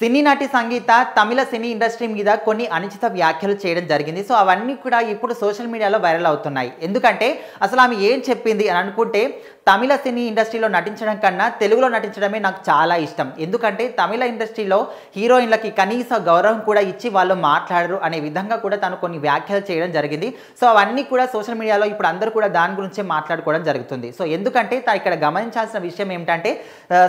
సినీ నటి సంగీత తమిళ cine industry మీద కొన్ని అనుచిత వ్యాఖ్యలు చేయడం జరిగింది. సో అవన్నీ కూడా ఇప్పుడు సోషల్ మీడియాలో వైరల్ అవుతున్నాయి. ఎందుకంటే అసలు ఆమె ఏం చెప్పింది అని అనుకుంటే, తమిళ సినీ ఇండస్ట్రీలో నటించడం కన్నా తెలుగులో నటించడమే నాకు చాలా ఇష్టం. ఎందుకంటే తమిళ ఇండస్ట్రీలో హీరోయిన్లకి కనీస గౌరవం కూడా ఇచ్చి వాళ్ళు మాట్లాడరు అనే విధంగా కూడా తను కొన్ని వ్యాఖ్యలు చేయడం జరిగింది. సో అవన్నీ కూడా సోషల్ మీడియాలో ఇప్పుడు అందరూ కూడా దాని గురించే మాట్లాడుకోవడం జరుగుతుంది. సో ఎందుకంటే ఇక్కడ గమనించాల్సిన విషయం ఏమిటంటే,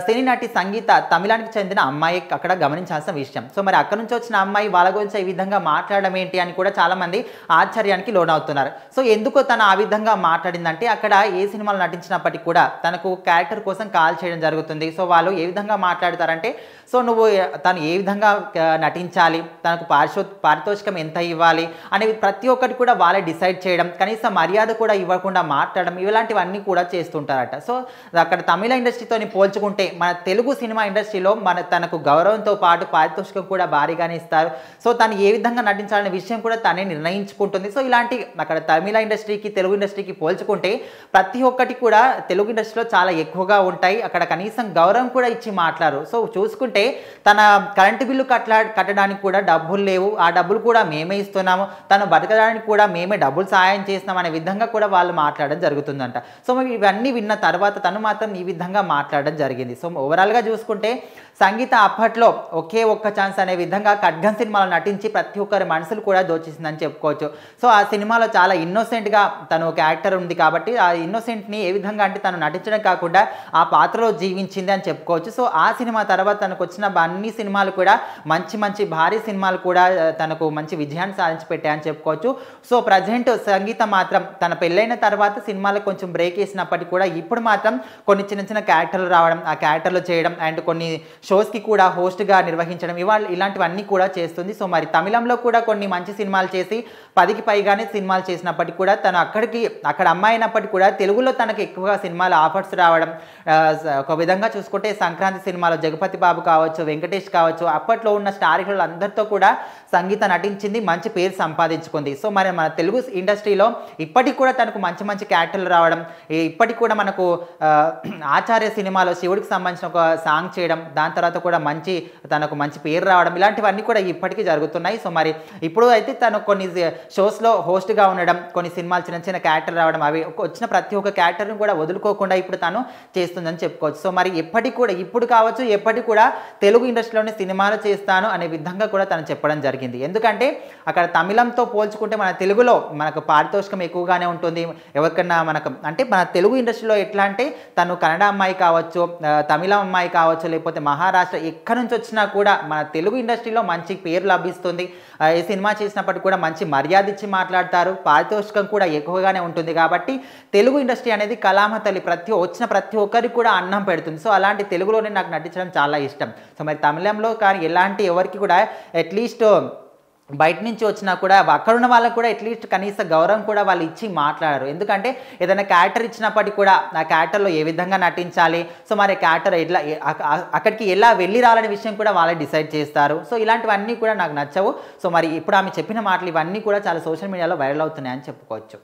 సినీ నటి సంగీత తమిళానికి చెందిన అమ్మాయి అక్కడ గమనించాల్సిన విషయం. సో మరి అక్కడ నుంచి వచ్చిన అమ్మాయి వాళ్ళ గురించి ఈ విధంగా మాట్లాడడం ఏంటి అని కూడా చాలా మంది ఆశ్చర్యానికి లోనవుతున్నారు. సో ఎందుకు తను ఆ విధంగా మాట్లాడిందంటే, అక్కడ ఏ సినిమాలు నటించినప్పటికీ కూడా తనకు క్యారెక్టర్ కోసం కాల్ చేయడం జరుగుతుంది. సో వాళ్ళు ఏ విధంగా మాట్లాడతారంటే, సో తను ఏ విధంగా నటించాలి, తనకు పారితోషికం ఎంత ఇవ్వాలి అనేవి ప్రతి ఒక్కటి కూడా వాళ్ళే డిసైడ్ చేయడం, కనీసం మర్యాద కూడా ఇవ్వకుండా మాట్లాడడం, ఇలాంటివన్నీ కూడా చేస్తుంటారట. సో అక్కడ తమిళ ఇండస్ట్రీతో పోల్చుకుంటే మన తెలుగు సినిమా ఇండస్ట్రీలో తనకు గౌరవంతో పాటు పారితోషికం కూడా భారీగానే ఇస్తారు. సో తను ఏ విధంగా నటించాలనే విషయం కూడా తనే నిర్ణయించుకుంటుంది. సో ఇలాంటి అక్కడ తమిళ ఇండస్ట్రీకి తెలుగు ఇండస్ట్రీకి పోల్చుకుంటే ప్రతి ఒక్కటి కూడా తెలుగు ఇండస్ట్రీలో చాలా ఎక్కువగా ఉంటాయి. అక్కడ కనీసం గౌరవం కూడా ఇచ్చి మాట్లాడరు. సో చూసుకుంటే తన కరెంటు బిల్లు కట్టడానికి కూడా డబ్బులు లేవు, ఆ డబ్బులు కూడా మేమే ఇస్తున్నాము, తను బతకడానికి కూడా మేమే డబ్బులు సహాయం చేస్తున్నాం అనే విధంగా కూడా వాళ్ళు మాట్లాడడం జరుగుతుందంట. సో ఇవన్నీ విన్న తర్వాత తను మాత్రం ఈ విధంగా మాట్లాడడం జరిగింది. సో ఓవరాల్గా చూసుకుంటే సంగీత అప్పట్లో ఒకే ఒక్క ఛాన్స్ అనే విధంగా ఖడ్గం సినిమాలో నటించి ప్రతి ఒక్కరి మనసులు కూడా దోచేసిందని చెప్పుకోవచ్చు. సో ఆ సినిమాలో చాలా ఇన్నోసెంట్గా తను ఒక యాక్టర్ ఉంది కాబట్టి ఆ ఇన్నోసెంట్ని ఏ విధంగా అంటే తను నటించడం కాకుండా ఆ పాత్రలో జీవించింది అని చెప్పుకోవచ్చు. సో ఆ సినిమా తర్వాత తనకు వచ్చిన అన్ని సినిమాలు కూడా మంచి భారీ సినిమాలు కూడా తనకు మంచి విజయాన్ని సాధించి పెట్టాయని చెప్పుకోవచ్చు. సో ప్రజెంట్ సంగీత మాత్రం తన పెళ్ళైన తర్వాత సినిమాలకు కొంచెం బ్రేక్ వేసినప్పటికీ కూడా ఇప్పుడు మాత్రం కొన్ని చిన్న క్యారెక్టర్లు రావడం, ఆ క్యారెక్టర్లు చేయడం అండ్ కొన్ని షోస్కి కూడా హోస్ట్గా నిర్వహించడం ఇలాంటివన్నీ కూడా చేస్తుంది. సో మరి తమిళంలో కూడా కొన్ని మంచి సినిమాలు చేసి 10కి పైగానే సినిమాలు చేసినప్పటికీ కూడా తను అక్కడ అమ్మాయి అయినప్పటికీ కూడా తెలుగులో తనకు ఎక్కువగా సినిమాలు ఆఫర్స్ రావడం, ఒక విధంగా చూసుకుంటే సంక్రాంతి సినిమాలో జగపతి బాబు కావచ్చు, వెంకటేష్ కావచ్చు, అప్పట్లో ఉన్న స్టార్ హీరోలు అందరితో కూడా సంగీత నటించింది, మంచి పేరు సంపాదించుకుంది. సో మరి మన తెలుగు ఇండస్ట్రీలో ఇప్పటికి కూడా తనకు మంచి క్యారెక్టర్లు రావడం, ఇప్పటికి కూడా మనకు ఆచార్య సినిమాలో శివుడికి సంబంధించిన ఒక సాంగ్ చేయడం, దాని తర్వాత కూడా తనకు మంచి పేరు రావడం, ఇలాంటివన్నీ కూడా ఇప్పటికీ జరుగుతున్నాయి. సో మరి ఇప్పుడు అయితే తను కొన్ని షోస్లో హోస్ట్గా ఉండడం, కొన్ని సినిమాలు చిన్న క్యారెక్టర్ రావడం, అవి వచ్చిన ప్రతి ఒక్క క్యారెక్టర్ని కూడా వదులుకోకుండా ఇప్పుడు తను చేస్తుందని చెప్పుకోవచ్చు. సో మరి ఇప్పుడు కావచ్చు ఎప్పటికి కూడా తెలుగు ఇండస్ట్రీలోనే సినిమాలు చేస్తాను అనే విధంగా కూడా తను చెప్పడం జరిగింది. ఎందుకంటే అక్కడ తమిళంతో పోల్చుకుంటే మన తెలుగులో మనకు పారితోషికం ఎక్కువగానే ఉంటుంది. ఎవరికన్నా అంటే మన తెలుగు ఇండస్ట్రీలో ఎట్లా అంటే తను కన్నడ అమ్మాయి కావచ్చు, తమిళం అమ్మాయి కావచ్చు, లేకపోతే మహారాష్ట్ర ఎక్కడి నుంచి వచ్చినా కూడా మన తెలుగు ఇండస్ట్రీలో మంచి పేరు లభిస్తుంది. ఏ సినిమా చేసినప్పటికీ కూడా మంచి మర్యాద ఇచ్చి మాట్లాడతారు, పారితోషికం కూడా ఎక్కువగానే ఉంటుంది. కాబట్టి తెలుగు ఇండస్ట్రీ అనేది కళామ తల్లి, వచ్చిన ప్రతి ఒక్కరికి కూడా అన్నం పెడుతుంది. సో అలాంటి తెలుగులోనే నాకు నటించడం చాలా ఇష్టం. సో మరి తమిళంలో కానీ ఎవరికి కూడా అట్లీస్ట్ బయట నుంచి వచ్చినా కూడా అక్కడున్న వాళ్ళకు కూడా అట్లీస్ట్ కనీస గౌరవం కూడా వాళ్ళు ఇచ్చి మాట్లాడరు. ఎందుకంటే ఏదైనా క్యారెక్టర్ ఇచ్చినప్పటికీ కూడా ఆ క్యారెక్టర్లో ఏ విధంగా నటించాలి, సో మరి క్యారెక్టర్ అక్కడికి ఎలా వెళ్ళి రావాలనే విషయం కూడా వాళ్ళే డిసైడ్ చేస్తారు. సో ఇలాంటివన్నీ కూడా నాకు నచ్చవు. సో మరి ఇప్పుడు ఆమె చెప్పిన మాటలు ఇవన్నీ కూడా చాలా సోషల్ మీడియాలో వైరల్ అవుతున్నాయని చెప్పుకోవచ్చు.